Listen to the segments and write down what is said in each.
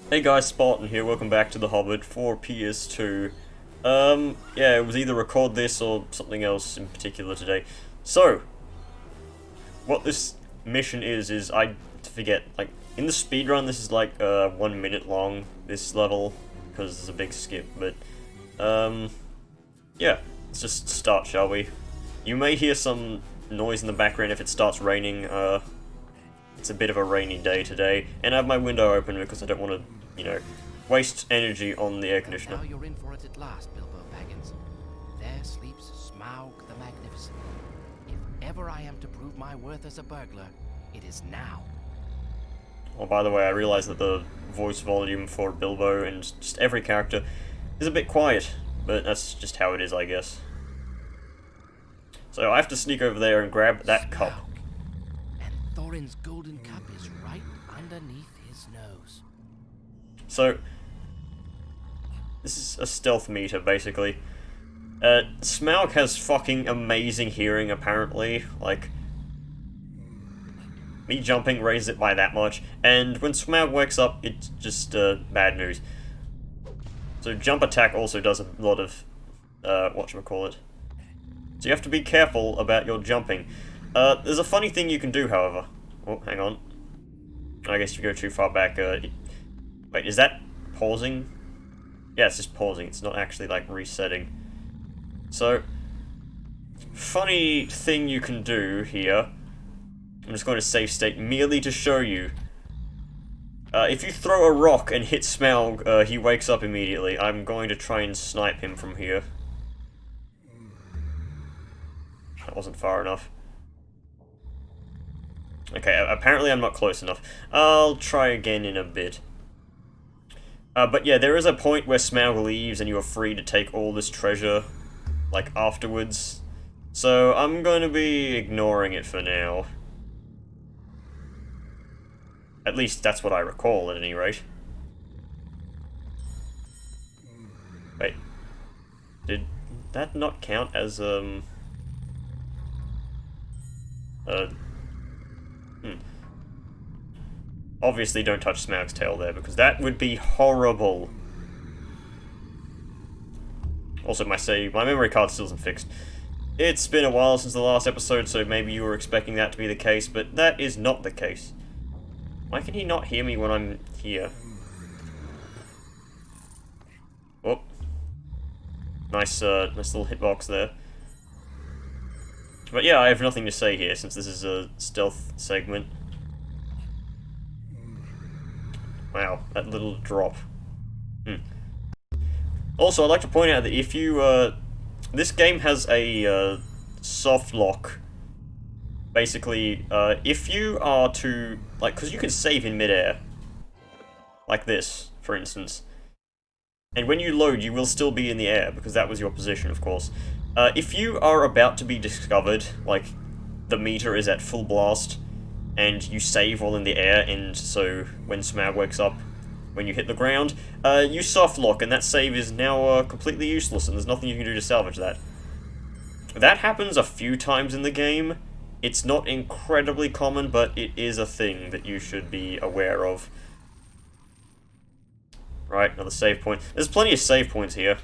Hey guys, Spartan here, welcome back to the Hobbit for PS2. Yeah, it was either record this or something else in particular today. So, what this mission is I forget, like, in the speedrun this is like 1 minute long, this level, because there's a big skip, but, yeah, let's just start, shall we? You may hear some noise in the background if it starts raining, it's a bit of a rainy day today, and I have my window open because I don't want to, waste energy on the air conditioner. Now you're in for it at last, Bilbo Baggins. There sleeps Smaug the Magnificent. If ever I am to prove my worth as a burglar, it is now. Oh, by the way, I realize that the voice volume for Bilbo and just every character is a bit quiet, but that's just how it is, I guess. So I have to sneak over there and grab that cup. And Thorin's golden cup is right underneath his nose. So, this is a stealth meter, basically. Smaug has fucking amazing hearing, apparently. Like, me jumping raises it by that much, and when Smaug wakes up, it's just bad news. So jump attack also does a lot of, whatchamacallit. So you have to be careful about your jumping. There's a funny thing you can do, however. Oh, hang on. I guess if you go too far back, wait, is that pausing? Yeah, it's just pausing, it's not actually, like, resetting. So, funny thing you can do here, I'm just going to save state merely to show you. If you throw a rock and hit Smaug, he wakes up immediately. I'm going to try and snipe him from here. That wasn't far enough. Okay, apparently I'm not close enough. I'll try again in a bit. But yeah, there is a point where Smaug leaves and you are free to take all this treasure, like, afterwards. So I'm going to be ignoring it for now. At least that's what I recall, at any rate. Wait. Did that not count as, Obviously don't touch Smaug's tail there, because that would be horrible. Also, my memory card still isn't fixed. It's been a while since the last episode, so maybe you were expecting that to be the case, but that is not the case. Why can he not hear me when I'm here? Oh. Nice little hitbox there. But yeah, I have nothing to say here, since this is a stealth segment. Wow, that little drop. Also, I'd like to point out that if you, this game has a, soft lock. Basically, if you are to, like, because you can save in midair. Like this, for instance. And when you load, you will still be in the air, because that was your position, of course. If you are about to be discovered, like, the meter is at full blast, and you save while in the air, and so when Smaug wakes up, when you hit the ground, you soft lock, and that save is now completely useless, and there's nothing you can do to salvage that. That happens a few times in the game. It's not incredibly common, but it is a thing that you should be aware of. Right, another save point. There's plenty of save points here,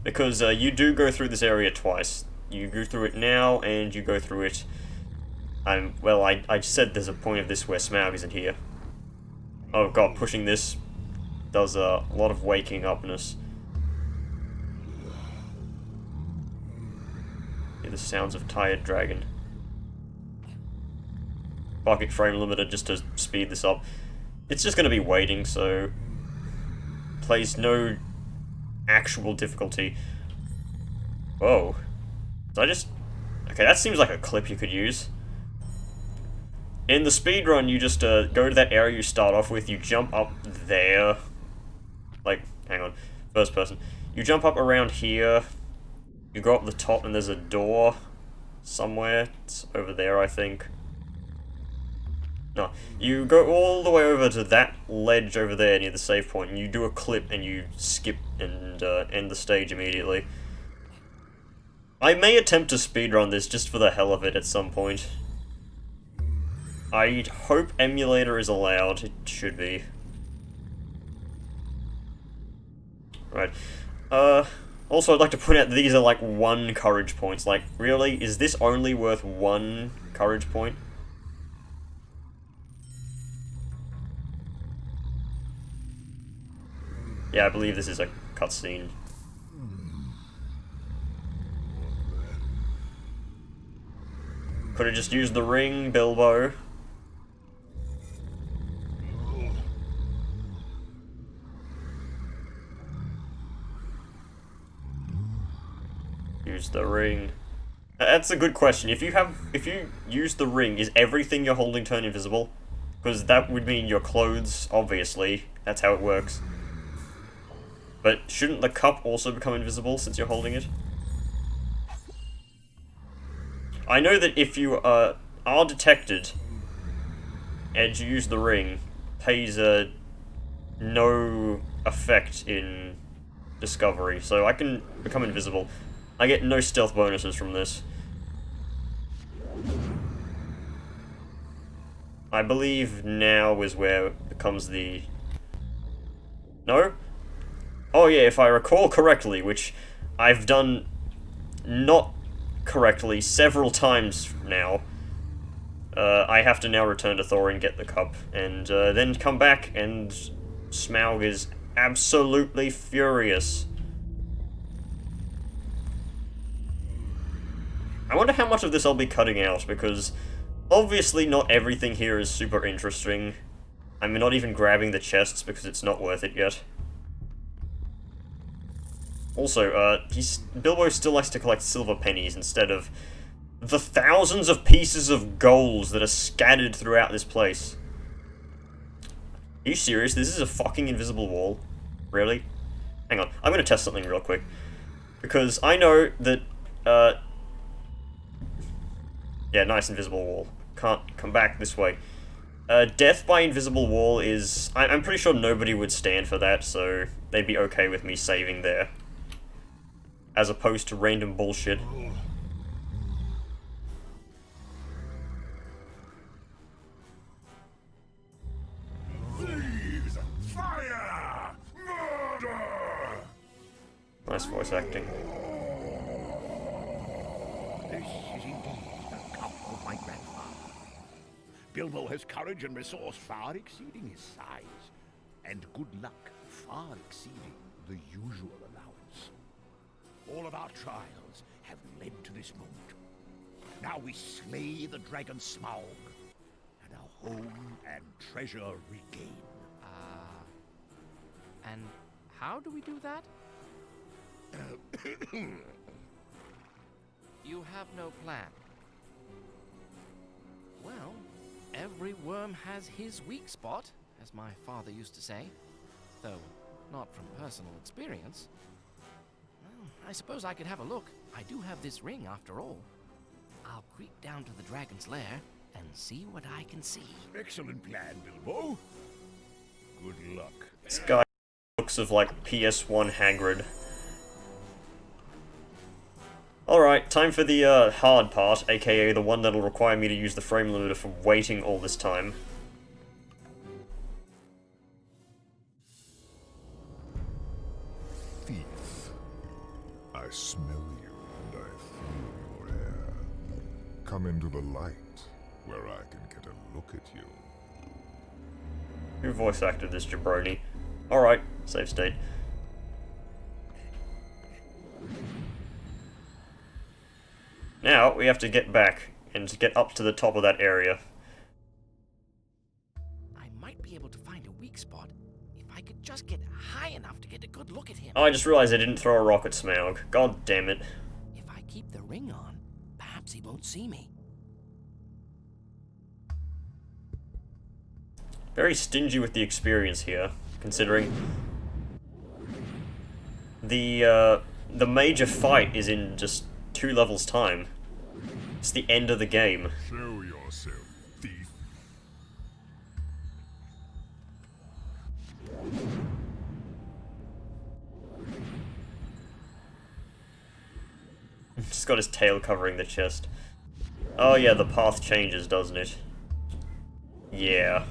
because you do go through this area twice. You go through it now, and you go through it... well, I said there's a point of this where Smaug isn't here. Oh god, pushing this does a lot of waking upness. Hear the sounds of tired dragon. Bucket frame limiter just to speed this up. It's just going to be waiting, so... plays no actual difficulty. Whoa. Did I just... okay, that seems like a clip you could use. In the speedrun, you just go to that area you start off with, you jump up there. Like, hang on, first person. You jump up around here, you go up the top and there's a door somewhere. It's over there, I think. No, you go all the way over to that ledge over there near the save point, and you do a clip and you skip and end the stage immediately. I may attempt to speedrun this just for the hell of it at some point. I hope emulator is allowed. It should be. Right. Also, I'd like to point out that these are like 1 courage points. Like, really? Is this only worth 1 courage point? Yeah, I believe this is a cutscene. Could have just used the ring, Bilbo. Use the ring. That's a good question. If you use the ring, is everything you're holding turn invisible? Because that would mean your clothes, obviously. That's how it works. But shouldn't the cup also become invisible since you're holding it? I know that if you are detected and you use the ring, pays no effect in discovery, so I can become invisible. I get no stealth bonuses from this. I believe now is where it becomes the... No? Oh yeah, if I recall correctly, which I've done not correctly several times now, I have to now return to Thorin, get the cup, and then come back, and Smaug is absolutely furious. I wonder how much of this I'll be cutting out, because obviously not everything here is super interesting. I'm not even grabbing the chests because it's not worth it yet. Also, Bilbo still likes to collect silver pennies instead of the thousands of pieces of gold that are scattered throughout this place. Are you serious? This is a fucking invisible wall? Really? Hang on, I'm gonna test something real quick. Because I know that, yeah, nice invisible wall. Can't come back this way. Death by invisible wall is... I'm pretty sure nobody would stand for that, so they'd be okay with me saving there. As opposed to random bullshit. Thieves! Fire! Murder! Nice voice acting. This is indeed the cup of my grandfather. Bilbo has courage and resource far exceeding his size, and good luck far exceeding the usual allowance. All of our trials have led to this moment. Now we slay the dragon Smaug, and our home and treasure regain. And how do we do that? You have no plan. Well, every worm has his weak spot, as my father used to say. Though, not from personal experience. Well, I suppose I could have a look. I do have this ring, after all. I'll creep down to the dragon's lair and see what I can see. Excellent plan, Bilbo. Good luck. This guy looks of like PS1 Hagrid. Alright, time for the hard part, aka the one that'll require me to use the frame limiter for waiting all this time. Thief. I smell you and I feel your air. Come into the light, where I can get a look at you. Who voice acted this jabroni? Alright, save state. Now, we have to get back and get up to the top of that area. I might be able to find a weak spot if I could just get high enough to get a good look at him. Oh, I just realized I didn't throw a rock at Smaug. God damn it. If I keep the ring on, perhaps he won't see me. Very stingy with the experience here, considering the major fight is in just 2 levels' time. It's the end of the game. Show yourself, thief. Just got his tail covering the chest. Oh yeah, the path changes, doesn't it? Yeah.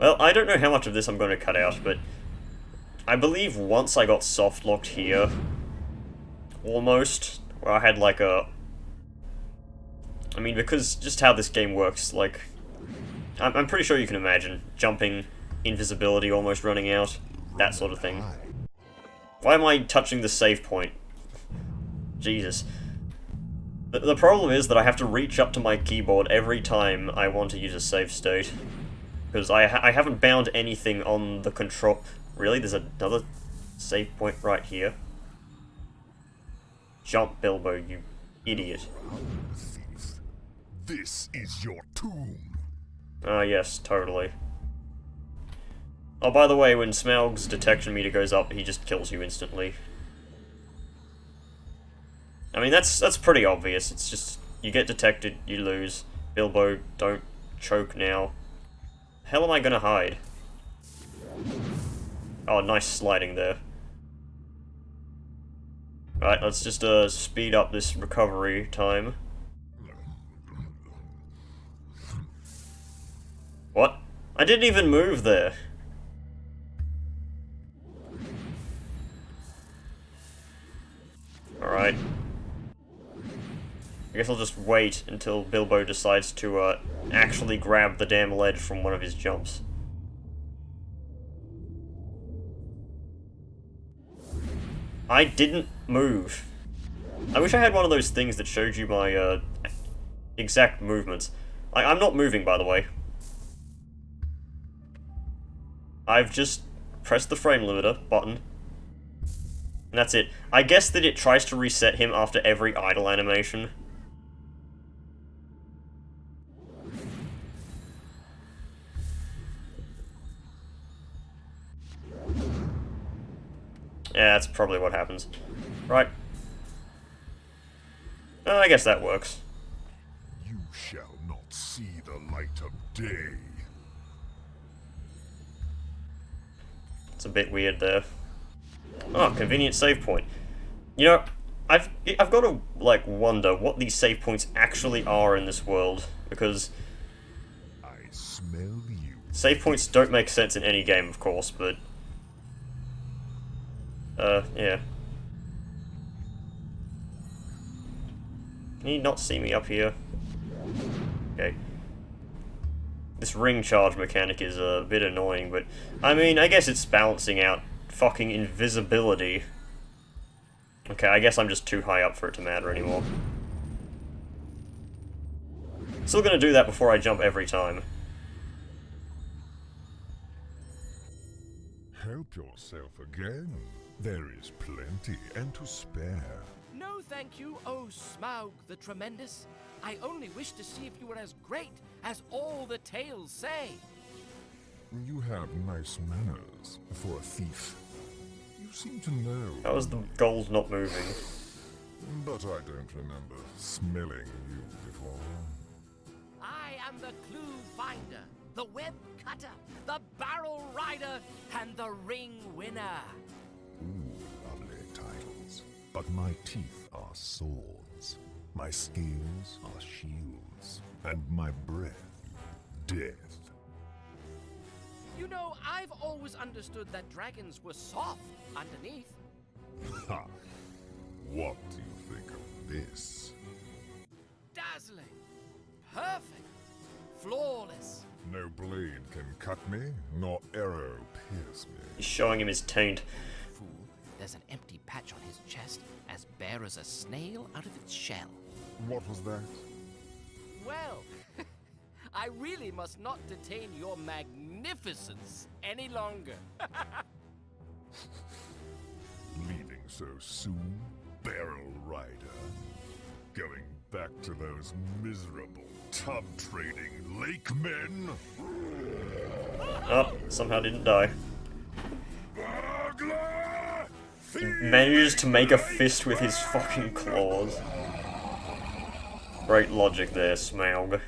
Well, I don't know how much of this I'm going to cut out, but I believe once I got soft-locked here, almost, where I had like a... I mean, because just how this game works, like... I'm pretty sure you can imagine jumping, invisibility almost running out, that sort of thing. Why am I touching the save point? Jesus. The problem is that I have to reach up to my keyboard every time I want to use a save state. Because I haven't bound anything on the control... Really? There's another save point right here? Jump, Bilbo, you idiot. This is your tomb. Ah, yes, totally. Oh, by the way, when Smaug's detection meter goes up, he just kills you instantly. I mean, that's pretty obvious. It's just, you get detected, you lose. Bilbo, don't choke now. Hell am I gonna hide? Oh, nice sliding there. Right, let's just speed up this recovery time. What? I didn't even move there. Alright. I guess I'll just wait until Bilbo decides to actually grab the damn ledge from one of his jumps. I didn't move. I wish I had one of those things that showed you my exact movements. I'm not moving, by the way. I've just pressed the frame limiter button. And that's it. I guess that it tries to reset him after every idle animation. Yeah, that's probably what happens. Right. I guess that works. You shall not see the light of day. It's a bit weird there. Oh, convenient save point. You know, I've got to, like, wonder what these save points actually are in this world, because I smell you. save points don't make sense in any game, of course, but yeah. Can you not see me up here? Okay. This ring charge mechanic is a bit annoying, but I mean, I guess it's balancing out fucking invisibility. Okay, I guess I'm just too high up for it to matter anymore. Still gonna do that before I jump every time. Help yourself again. There is plenty and to spare. No, thank you, oh Smaug the Tremendous. I only wish to see if you were as great as all the tales say. You have nice manners for a thief. You seem to know. How is the gold not moving? But I don't remember smelling you before. I am the clue finder, the web cutter, the barrel rider, and the ring winner. Ooh, lovely titles. But my teeth are swords, my scales are shields, and my breath, death. You know, I've always understood that dragons were soft underneath. Ha! What do you think of this? Dazzling, perfect, flawless. No blade can cut me, nor arrow pierce me. He's showing him his taint. Fool, there's an empty patch on his chest, as bare as a snail out of its shell. What was that? Well, I really must not detain your magnificence any longer. Leaving so soon, barrel rider? Going back to those miserable tub-trading lake men? Oh, somehow didn't die. Burglar! He manages to make a fist with his fucking claws. Great logic there, Smaug.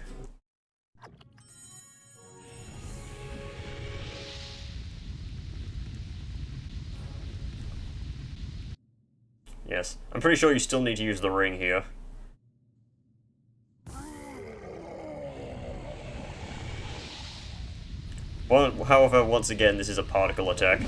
Yes, I'm pretty sure you still need to use the ring here. Well, however, once again, this is a particle attack.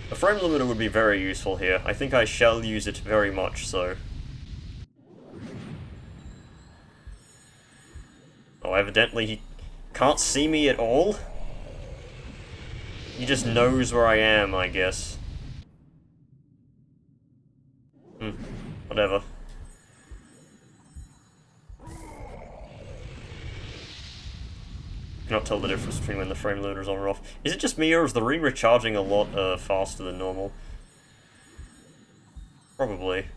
A frame limiter would be very useful here. I think I shall use it very much so. Oh, evidently he can't see me at all? He just knows where I am, I guess. Whatever. Cannot tell the difference between when the frame limiter is on or off. Is it just me, or is the ring recharging a lot faster than normal? Probably.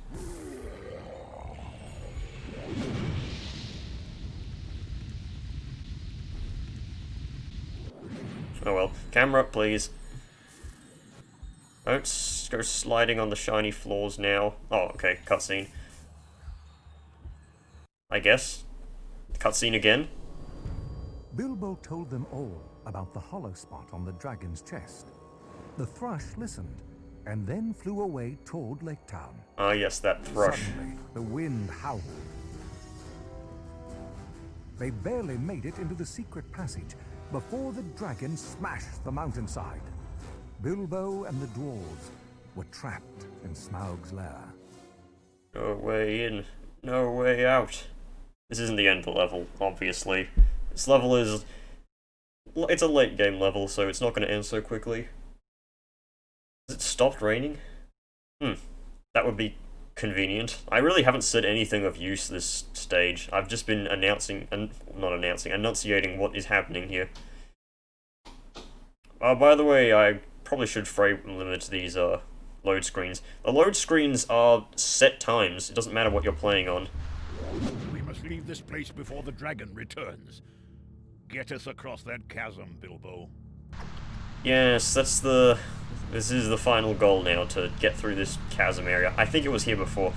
Oh well. Camera, please. Don't go sliding on the shiny floors now. Oh, okay. Cutscene. I guess. Cutscene again. Bilbo told them all about the hollow spot on the dragon's chest. The thrush listened, and then flew away toward Lake Town. Ah, yes, that thrush. Suddenly, the wind howled. They barely made it into the secret passage before the dragon smashed the mountainside. Bilbo and the dwarves were trapped in Smaug's lair. No way in, no way out. This isn't the end of the level, obviously. This level is... it's a late game level, so it's not going to end so quickly. Has it stopped raining? That would be convenient. I really haven't said anything of use this stage. I've just been enunciating what is happening here. By the way, I probably should frame limit these load screens. The load screens are set times. It doesn't matter what you're playing on. We must leave this place before the dragon returns. Get us across that chasm, Bilbo. Yes, this is the final goal now, to get through this chasm area. I think it was here before.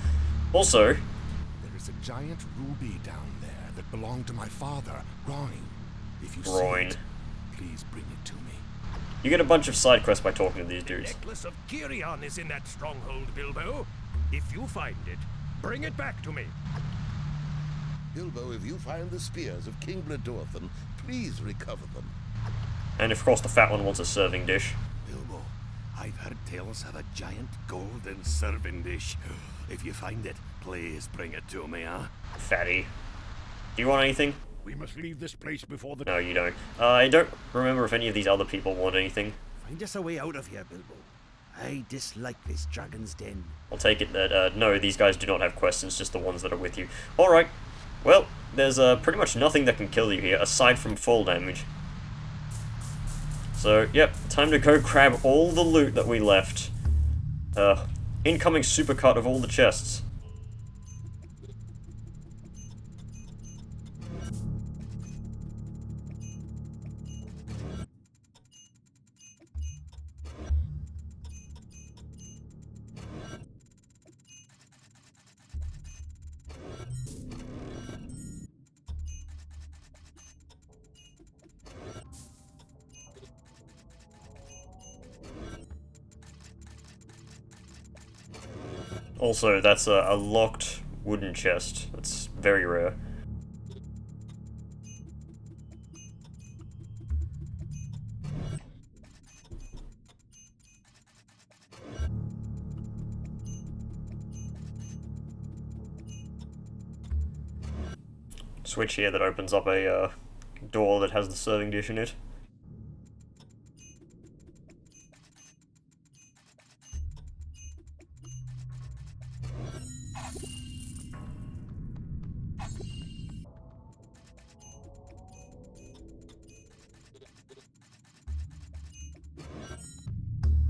Also... there is a giant ruby down there that belonged to my father, Groin. If you Groin. see it, please bring it to me. You get a bunch of side quests by talking to these dudes. The necklace of Kirion is in that stronghold, Bilbo. If you find it, bring it back to me. Bilbo, if you find the spears of King Bledorthan, please recover them. And of course the fat one wants a serving dish. Bilbo, I've heard tales of a giant golden serving dish. If you find it, please bring it to me, huh? Fatty. Do you want anything? We must leave this place before the... No, you don't. I don't remember if any of these other people want anything. Find us a way out of here, Bilbo. I dislike this dragon's den. I'll take it that, no, these guys do not have questions, just the ones that are with you. Alright. Well, there's pretty much nothing that can kill you here, aside from fall damage. So, yep, time to go grab all the loot that we left. Incoming supercut of all the chests. Also, that's a locked wooden chest. That's very rare. Switch here that opens up a door that has the serving dish in it.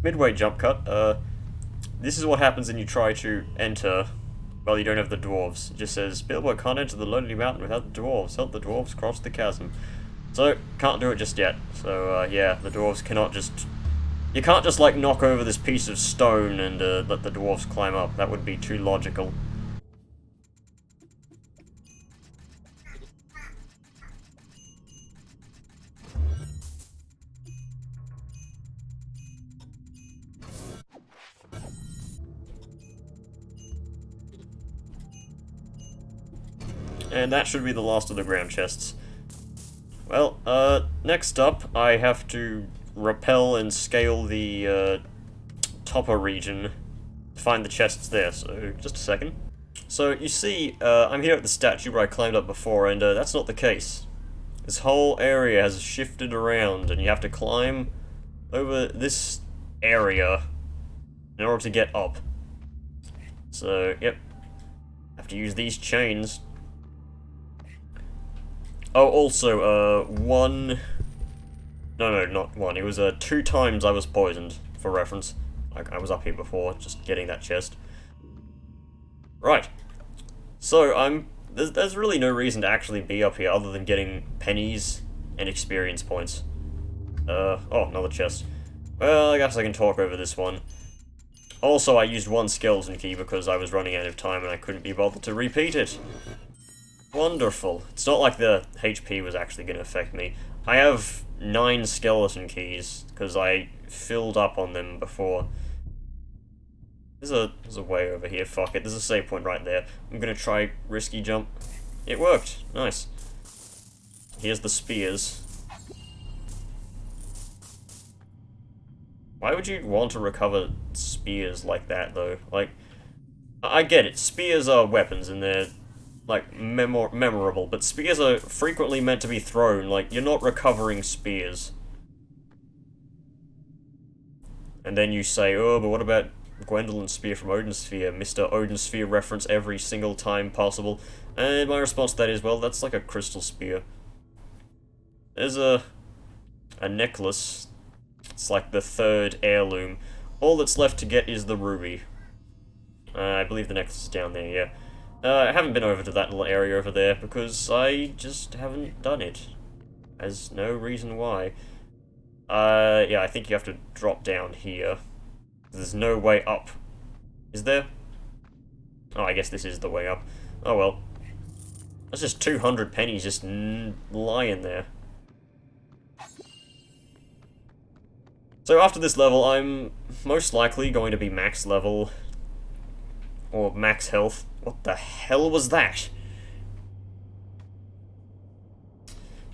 Midway jump cut. This is what happens when you try to enter. Well, you don't have the dwarves. It just says, Bilbo can't enter the Lonely Mountain without the dwarves. Help the dwarves cross the chasm. So, can't do it just yet. So, yeah, the dwarves cannot just... you can't just, like, knock over this piece of stone and let the dwarves climb up. That would be too logical. And that should be the last of the ground chests. Well, next up, I have to rappel and scale the, topper region to find the chests there, so just a second. So, you see, I'm here at the statue where I climbed up before, and that's not the case. This whole area has shifted around, and you have to climb over this area in order to get up. So, yep. Have to use these chains. Oh, also, one... No, not one. It was, 2 times I was poisoned, for reference. I was up here before, just getting that chest. Right. So, there's really no reason to actually be up here other than getting pennies and experience points. Oh, another chest. Well, I guess I can talk over this one. Also, I used 1 skeleton key because I was running out of time and I couldn't be bothered to repeat it. Wonderful. It's not like the HP was actually going to affect me. I have 9 skeleton keys because I filled up on them before. There's a way over here. Fuck it. There's a save point right there. I'm going to try risky jump. It worked. Nice. Here's the spears. Why would you want to recover spears like that, though? Like, I get it. Spears are weapons, and they're, like, memorable. But spears are frequently meant to be thrown. Like, you're not recovering spears. And then you say, oh, but what about Gwendolyn's spear from Odin's Sphere? Mr. Odin's Sphere reference every single time possible. And my response to that is, well, that's like a crystal spear. There's a necklace. It's like the 3rd heirloom. All that's left to get is the ruby. I believe the necklace is down there, yeah. I haven't been over to that little area over there because I just haven't done it. There's no reason why. Yeah, I think you have to drop down here. There's no way up. Is there? Oh, I guess this is the way up. Oh well. That's just 200 pennies just lying there. So after this level, I'm most likely going to be max level. Or max health. What the hell was that?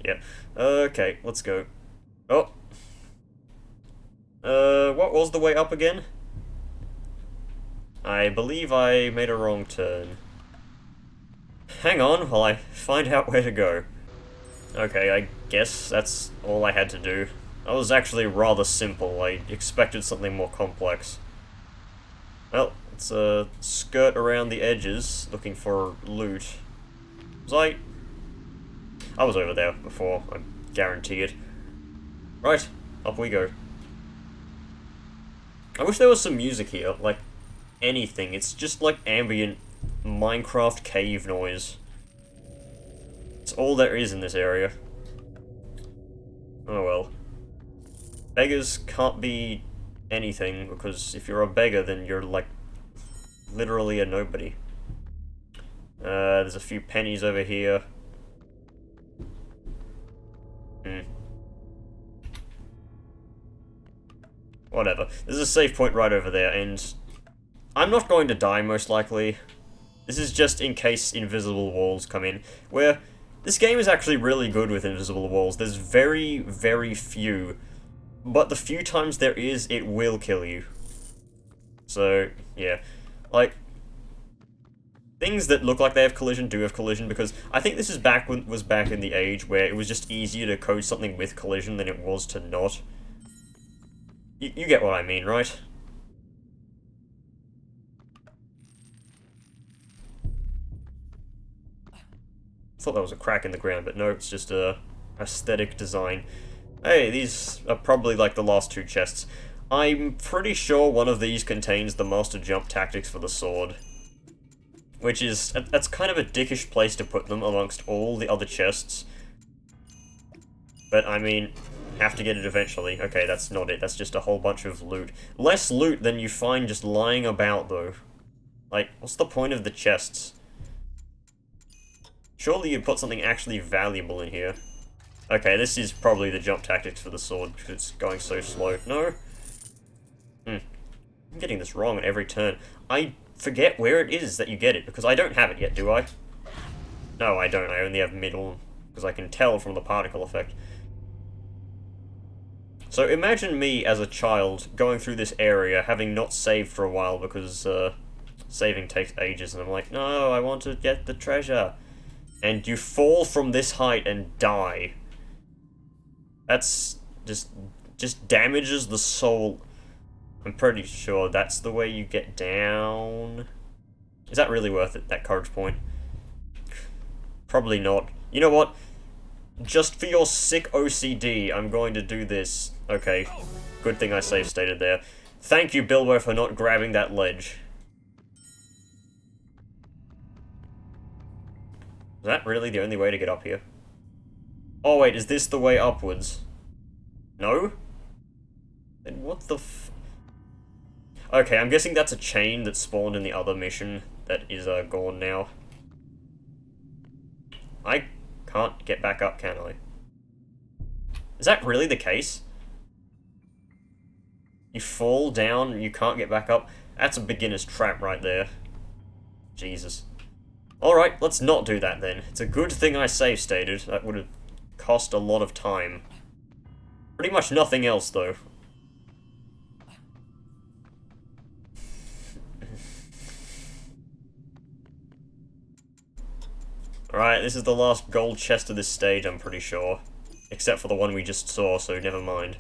Yeah. Okay, let's go. Oh. What was the way up again? I believe I made a wrong turn. Hang on while I find out where to go. Okay, I guess that's all I had to do. That was actually rather simple. I expected something more complex. Well, let's skirt around the edges looking for loot. I was over there before, I guarantee it. Right, up we go. I wish there was some music here, like anything. It's just like ambient Minecraft cave noise. It's all there is in this area. Oh well. Beggars can't be anything, because if you're a beggar, then you're, like, literally a nobody. There's a few pennies over here. Whatever. There's a save point right over there, and I'm not going to die, most likely. This is just in case invisible walls come in, where this game is actually really good with invisible walls. There's very, very few. But the few times there is, it will kill you. So, yeah. Like, things that look like they have collision do have collision, because I think this is was back in the age where it was just easier to code something with collision than it was to not. You get what I mean, right? I thought that was a crack in the ground, but no, it's just a aesthetic design. Hey, these are probably like the last 2 chests. I'm pretty sure one of these contains the master jump tactics for the sword. Which is, that's kind of a dickish place to put them amongst all the other chests. But I mean, have to get it eventually. Okay, that's not it, that's just a whole bunch of loot. Less loot than you find just lying about though. Like, what's the point of the chests? Surely you'd put something actually valuable in here. Okay, this is probably the jump tactics for the sword, because it's going so slow. No? I'm getting this wrong at every turn. I forget where it is that you get it, because I don't have it yet, do I? No, I don't. I only have middle, because I can tell from the particle effect. So imagine me as a child going through this area, having not saved for a while because saving takes ages, and I'm like, no, I want to get the treasure. And you fall from this height and die. That's just damages the soul. I'm pretty sure that's the way you get down. Is that really worth it, that courage point? Probably not. You know what? Just for your sick OCD, I'm going to do this. Okay, good thing I save stated there. Thank you, Bilbo, for not grabbing that ledge. Is that really the only way to get up here? Oh wait, is this the way upwards? No? Then what the f... Okay, I'm guessing that's a chain that spawned in the other mission that is gone now. I can't get back up, can I? Is that really the case? You fall down, you can't get back up? That's a beginner's trap right there. Jesus. Alright, let's not do that then. It's a good thing I save stated. That would have cost a lot of time. Pretty much nothing else, though. Alright, this is the last gold chest of this stage, I'm pretty sure. Except for the one we just saw, so never mind.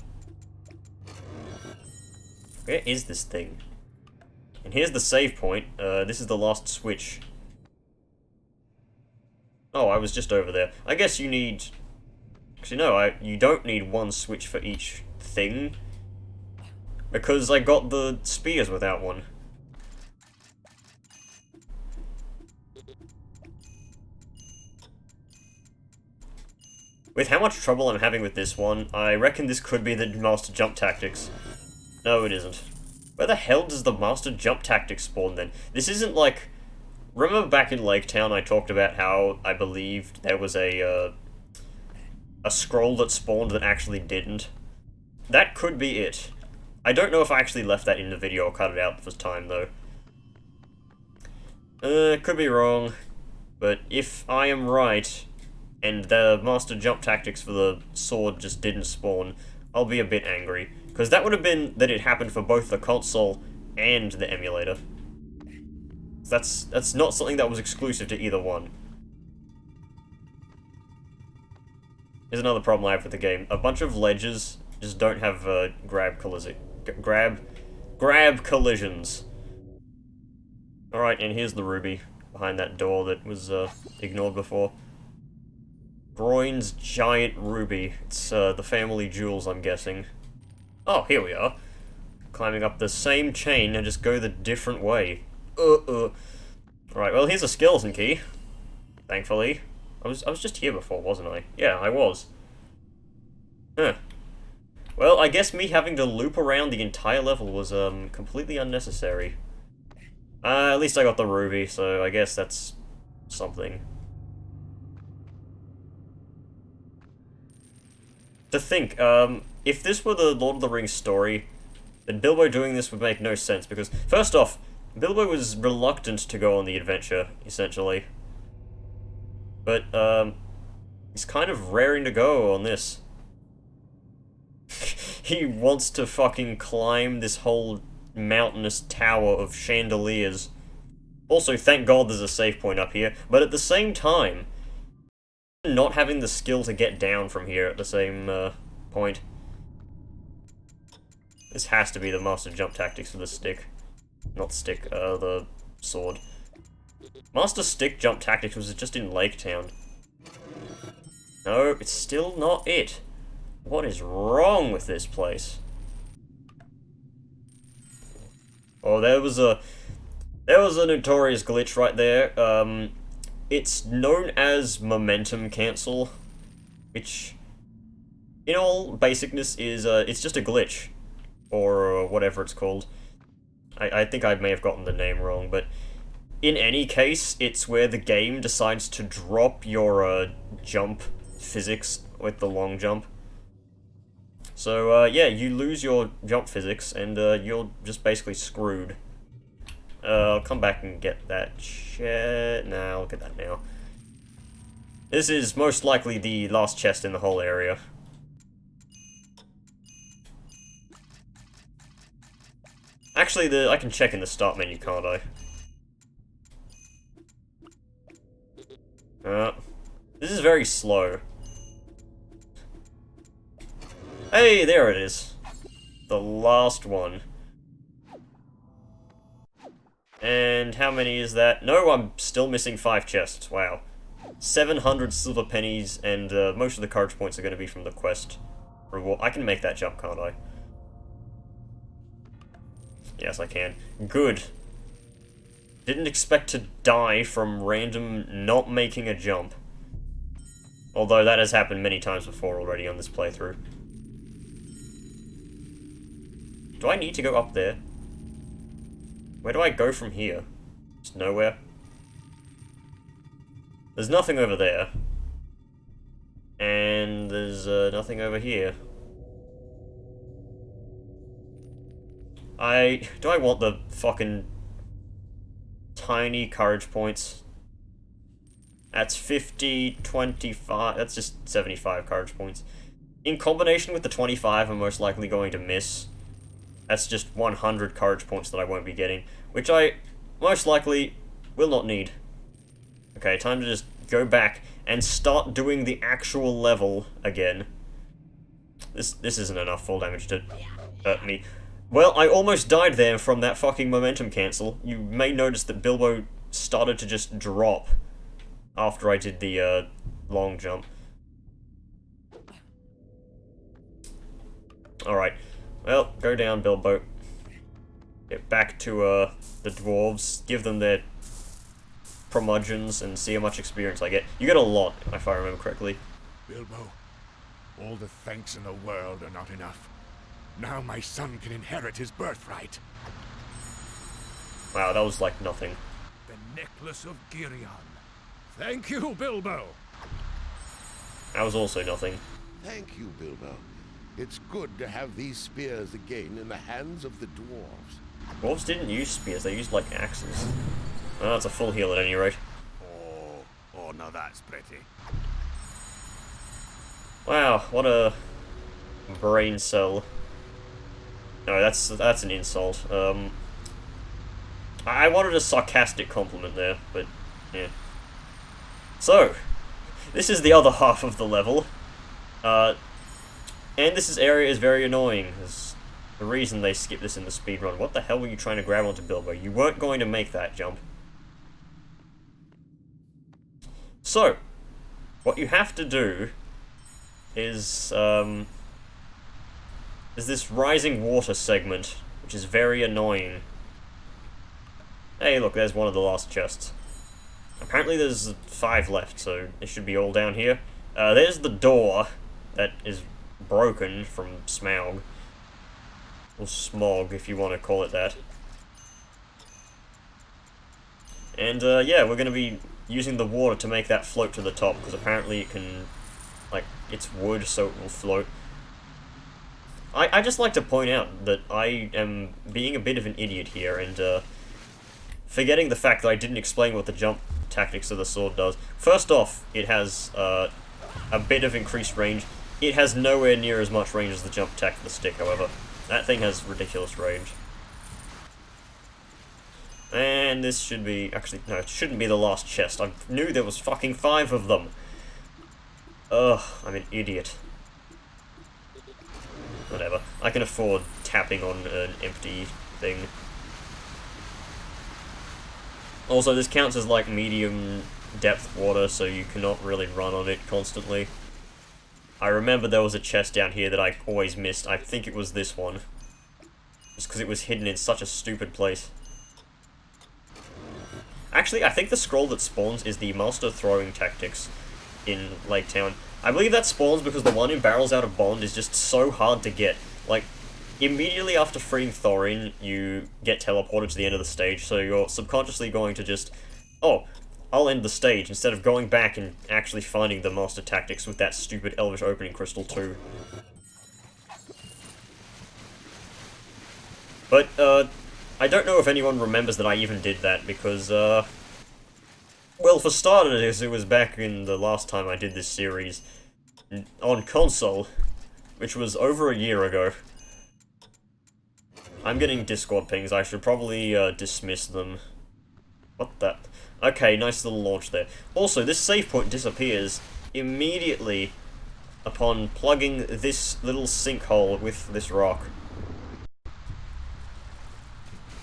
Where is this thing? And here's the save point. This is the last switch. Oh, I was just over there. I guess you need... Actually, no, you don't need one switch for each thing. Because I got the spears without one. With how much trouble I'm having with this one, I reckon this could be the Master Jump Tactics. No, it isn't. Where the hell does the Master Jump Tactics spawn then? This isn't like... Remember back in Lake Town I talked about how I believed there was a scroll that spawned that actually didn't? That could be it. I don't know if I actually left that in the video or cut it out for time, though. Could be wrong. But if I am right, and the Master Jump Tactics for the sword just didn't spawn, I'll be a bit angry. Because that would have been that it happened for both the console and the emulator. That's not something that was exclusive to either one. Here's another problem I have with the game. A bunch of ledges just don't have grab collisions. Alright, and here's the ruby behind that door that was ignored before. Groin's giant ruby. It's the family jewels, I'm guessing. Oh, here we are. Climbing up the same chain and just go the different way. Right, well, here's a skeleton key. Thankfully. I was just here before, wasn't I? Yeah, I was. Huh. Well, I guess me having to loop around the entire level was, completely unnecessary. At least I got the ruby, so I guess that's something. To think, if this were the Lord of the Rings story, then Bilbo doing this would make no sense, because, first off, Bilbo was reluctant to go on the adventure, essentially. But, he's kind of raring to go on this. He wants to fucking climb this whole mountainous tower of chandeliers. Also, thank God there's a save point up here, but at the same time, not having the skill to get down from here at the same, point. This has to be the Master Jump Tactics for the stick. Not stick, the sword. Master Stick Jump Tactics was just in Lake Town. No, it's still not it. What is wrong with this place? Oh, there was a notorious glitch right there. It's known as momentum cancel, which, in all basicness, is it's just a glitch, or whatever it's called. I think I may have gotten the name wrong, but in any case, it's where the game decides to drop your jump physics with the long jump. So yeah, you lose your jump physics, and you're just basically screwed. I'll come back and get that shit. Nah, I'll get that now. This is most likely the last chest in the whole area. Actually, I can check in the start menu, can't I? This is very slow. Hey, there it is. The last one. And how many is that? No, I'm still missing 5 chests. Wow. 700 silver pennies, and most of the courage points are going to be from the quest reward. I can make that jump, can't I? Yes, I can. Good. Didn't expect to die from random not making a jump. Although that has happened many times before already on this playthrough. Do I need to go up there? Where do I go from here? Just nowhere? There's nothing over there. And there's nothing over here. Do I want the fucking tiny courage points? That's 50, 25, that's just 75 courage points. In combination with the 25 I'm most likely going to miss. That's just 100 courage points that I won't be getting, which I most likely will not need. Okay, time to just go back and start doing the actual level again. This isn't enough full damage to hurt me. Well, I almost died there from that fucking momentum cancel. You may notice that Bilbo started to just drop after I did the long jump. Alright. Well, go down, Bilbo. Get back to the dwarves, give them their curmudgeons, and see how much experience I get. You get a lot, if I remember correctly. Bilbo, all the thanks in the world are not enough. Now my son can inherit his birthright. Wow, that was like nothing. The necklace of Girion. Thank you, Bilbo. That was also nothing. Thank you, Bilbo. It's good to have these spears again in the hands of the dwarves. Dwarves didn't use spears, they used, like, axes. Well, that's a full heal at any rate. Oh, now that's pretty. Wow, what a brain cell. No, that's an insult. I wanted a sarcastic compliment there, but yeah. So, this is the other half of the level. And this area is very annoying. There's the reason they skipped this in the speedrun. What the hell were you trying to grab onto, Bilbo? You weren't going to make that jump. So, what you have to do is this rising water segment, which is very annoying. Hey, look, there's one of the last chests. Apparently there's 5 left, so it should be all down here. There's the door that is broken from Smaug. Or Smog, if you want to call it that. And, yeah, we're going to be using the water to make that float to the top, because apparently it can, like, it's wood, so it will float. I just like to point out that I am being a bit of an idiot here, and, forgetting the fact that I didn't explain what the jump tactics of the sword does. First off, it has, a bit of increased range. It has nowhere near as much range as the jump attack of the stick, however. That thing has ridiculous range. And this should be... Actually, no, it shouldn't be the last chest. I knew there was fucking 5 of them. Ugh, I'm an idiot. Whatever. I can afford tapping on an empty thing. Also, this counts as, like, medium depth water, so you cannot really run on it constantly. I remember there was a chest down here that I always missed. I think it was this one. Just because it was hidden in such a stupid place. Actually, I think the scroll that spawns is the Master Throwing Tactics in Lake Town. I believe that spawns because the one in Barrels Out of Bond is just so hard to get. Like, immediately after freeing Thorin, you get teleported to the end of the stage, so you're subconsciously going to just... Oh, I'll end the stage, instead of going back and actually finding the Master Tactics with that stupid Elvish Opening Crystal too. But, I don't know if anyone remembers that I even did that, because, Well, for starters, it was back in the last time I did this series on console, which was over a year ago. I'm getting Discord pings. I should probably dismiss them. What the? Okay, nice little launch there. Also, this save point disappears immediately upon plugging this little sinkhole with this rock.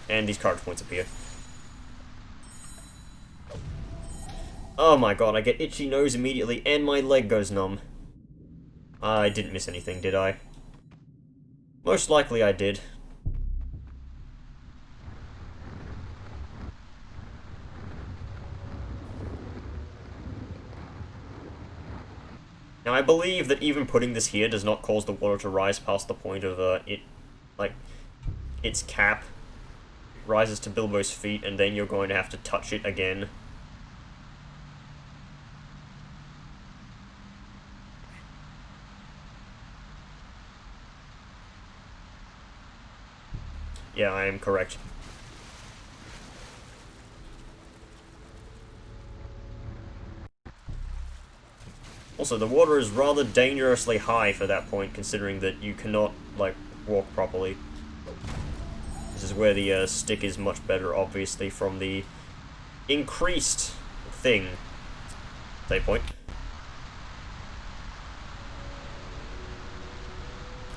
And these courage points appear. Oh my god, I get itchy nose immediately, and my leg goes numb. I didn't miss anything, did I? Most likely I did. Now, I believe that even putting this here does not cause the water to rise past the point of, its cap. It rises to Bilbo's feet, and then you're going to have to touch it again. Yeah, I am correct. Also, the water is rather dangerously high for that point, considering that you cannot, like, walk properly. This is where the stick is much better, obviously, from the increased thing. Save point.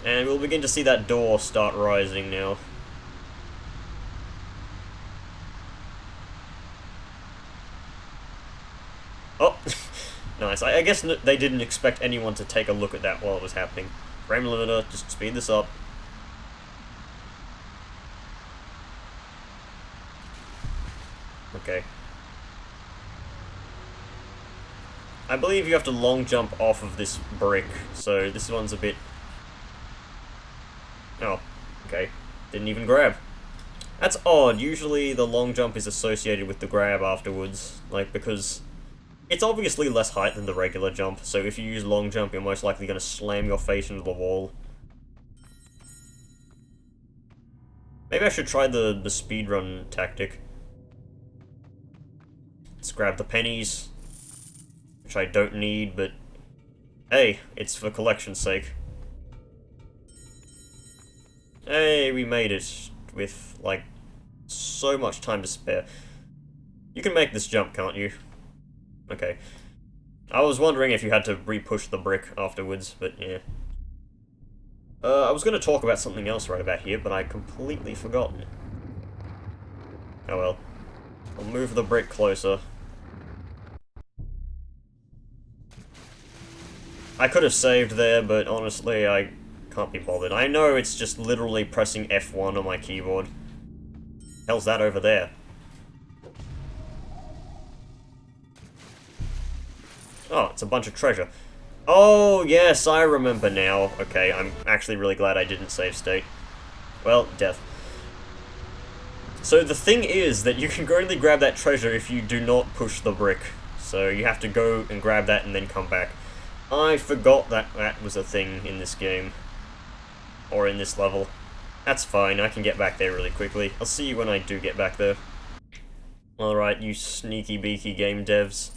And we'll begin to see that door start rising now. Oh! Nice. I guess they didn't expect anyone to take a look at that while it was happening. Frame limiter, just speed this up. Okay. I believe you have to long jump off of this brick, so this one's a bit... Oh, okay. Didn't even grab. That's odd. Usually the long jump is associated with the grab afterwards, like, because... It's obviously less height than the regular jump, so if you use long jump, you're most likely going to slam your face into the wall. Maybe I should try the speedrun tactic. Let's grab the pennies, which I don't need, but hey, it's for collection's sake. Hey, we made it with, like, so much time to spare. You can make this jump, can't you? Okay. I was wondering if you had to re-push the brick afterwards, but yeah. I was going to talk about something else right about here, but I completely forgotten. Oh well. I'll move the brick closer. I could have saved there, but honestly, I can't be bothered. I know it's just literally pressing F1 on my keyboard. Hell's that over there? Oh, it's a bunch of treasure. Oh, yes, I remember now. Okay, I'm actually really glad I didn't save state. Well, death. So the thing is that you can only grab that treasure if you do not push the brick. So you have to go and grab that and then come back. I forgot that that was a thing in this game. Or in this level. That's fine, I can get back there really quickly. I'll see you when I do get back there. Alright, you sneaky beaky game devs.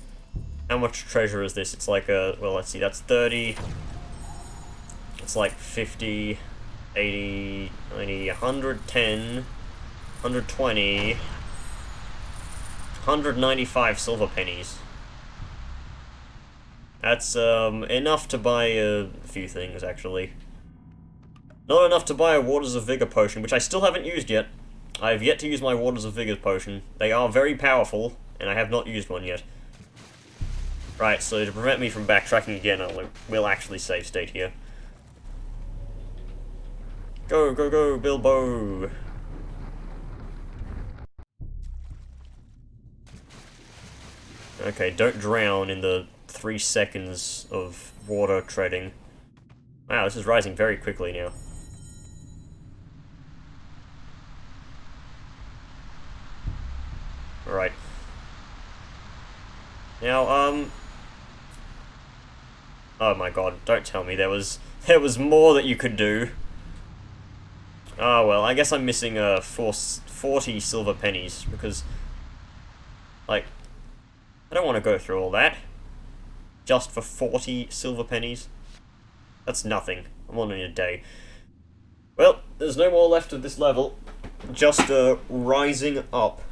How much treasure is this? It's like a, well, let's see, that's 30. It's like 50, 80, 90, 110, 120, 195 silver pennies. That's, enough to buy a few things, actually. Not enough to buy a Waters of Vigor potion, which I still haven't used yet. I have yet to use my Waters of Vigor potion. They are very powerful, and I have not used one yet. Right, so to prevent me from backtracking again, we'll actually save state here. Go, go, go, Bilbo! Okay, don't drown in the 3 seconds of water treading. Wow, this is rising very quickly now. Alright. Now, oh my god, don't tell me there was more that you could do. Oh well, I guess I'm missing 40 silver pennies, because, like, I don't want to go through all that. Just for 40 silver pennies. That's nothing. I'm on in a day. Well, there's no more left of this level. Just rising up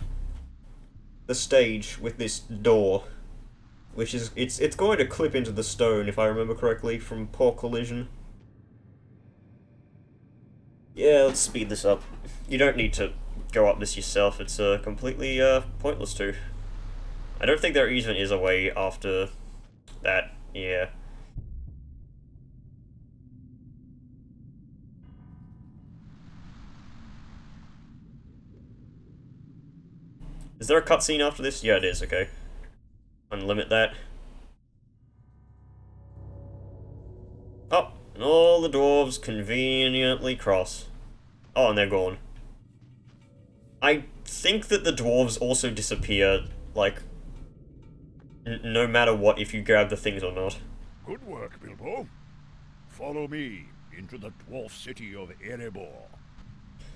the stage with this door. Which is, it's going to clip into the stone, if I remember correctly, from poor collision. Yeah, let's speed this up. You don't need to go up this yourself, it's completely pointless to. I don't think there even is a way after that, yeah. Is there a cutscene after this? Yeah, it is, okay. Unlimit that. Oh, and all the dwarves conveniently cross. Oh, and they're gone. I think that the dwarves also disappear, like, no matter what, if you grab the things or not. Good work, Bilbo. Follow me into the dwarf city of Erebor.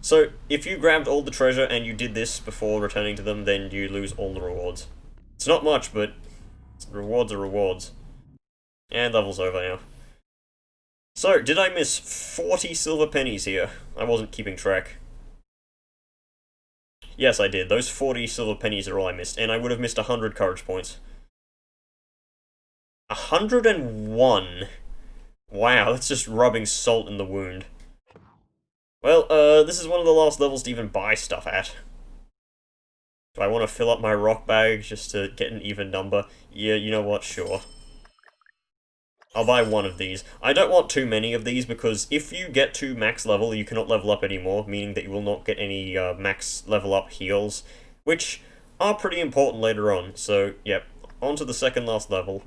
So, if you grabbed all the treasure and you did this before returning to them, then you lose all the rewards. It's not much, but rewards are rewards. And level's over now. So, did I miss 40 silver pennies here? I wasn't keeping track. Yes, I did. Those 40 silver pennies are all I missed, and I would have missed 100 courage points. 101? Wow, that's just rubbing salt in the wound. Well, this is one of the last levels to even buy stuff at. Do I want to fill up my rock bag just to get an even number? Yeah, you know what, sure. I'll buy one of these. I don't want too many of these, because if you get to max level, you cannot level up anymore, meaning that you will not get any max level up heals, which are pretty important later on. So, yep, on to the second last level.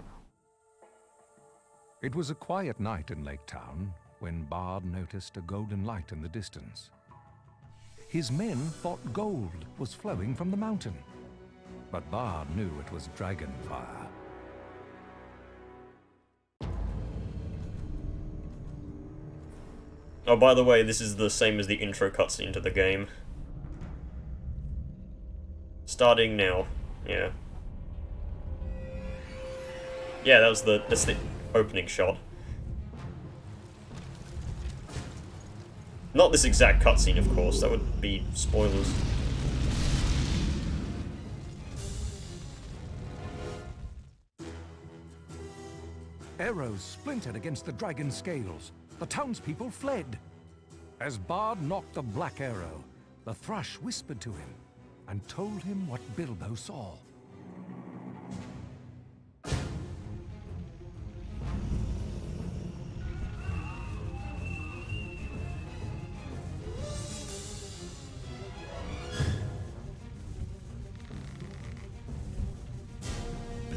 It was a quiet night in Lake Town when Bard noticed a golden light in the distance. His men thought gold was flowing from the mountain, but Bard knew it was dragon fire. Oh, by the way, this is the same as the intro cutscene to the game. Starting now. Yeah. Yeah, that's the opening shot. Not this exact cutscene, of course. That would be spoilers. Arrows splintered against the dragon's scales. The townspeople fled. As Bard knocked the black arrow, the thrush whispered to him and told him what Bilbo saw.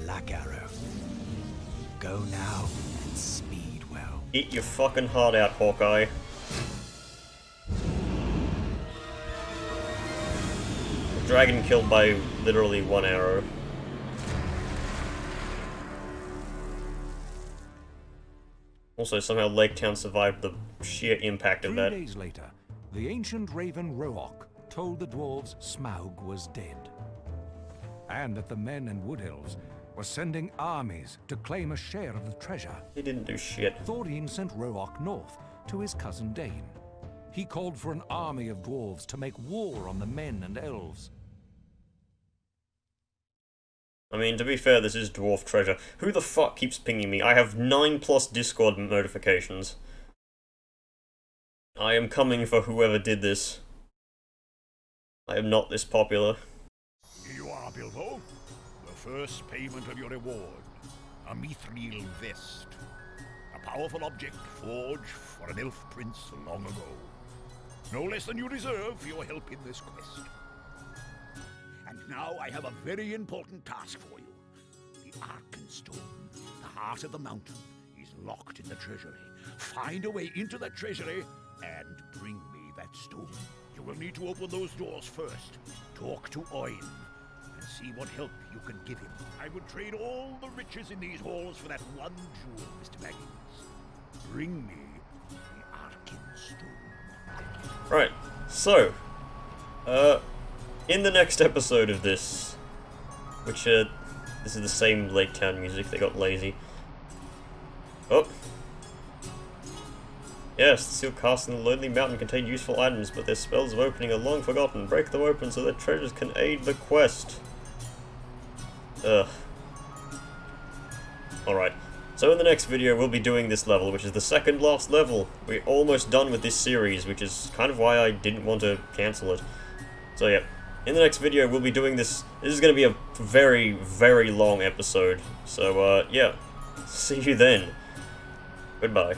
Black arrow. Go now and speed well. Eat your fucking heart out, Hawkeye. Dragon killed by literally one arrow. Also, somehow Lake Town survived the sheer impact of that. 3 days later, the ancient raven Rook told the dwarves Smaug was dead, and that the men and wood elves were sending armies to claim a share of the treasure. He didn't do shit. Thorin sent Rook north to his cousin Dane. He called for an army of dwarves to make war on the men and elves. I mean, to be fair, this is dwarf treasure. Who the fuck keeps pinging me? I have 9+ Discord notifications. I am coming for whoever did this. I am not this popular. Here you are, Bilbo. The first payment of your reward. A mithril vest. A powerful object forged for an elf prince long ago. No less than you deserve for your help in this quest. And now I have a very important task for you. The Arkenstone, the heart of the mountain, is locked in the treasury. Find a way into that treasury and bring me that stone. You will need to open those doors first. Talk to Oin and see what help you can give him. I would trade all the riches in these halls for that one jewel, Mr. Baggins. Bring me the Arkenstone. Right, so, in the next episode of this, which This is the same Lake Town music, they got lazy. Oh! Yes, the sealed castle in the lonely mountain contain useful items, but their spells of opening are long forgotten. Break them open so that treasures can aid the quest. Ugh. Alright, so in the next video we'll be doing this level, which is the second last level. We're almost done with this series, which is kind of why I didn't want to cancel it. So yeah, in the next video we'll be doing this. This is going to be a very, very long episode. So yeah, see you then. Goodbye.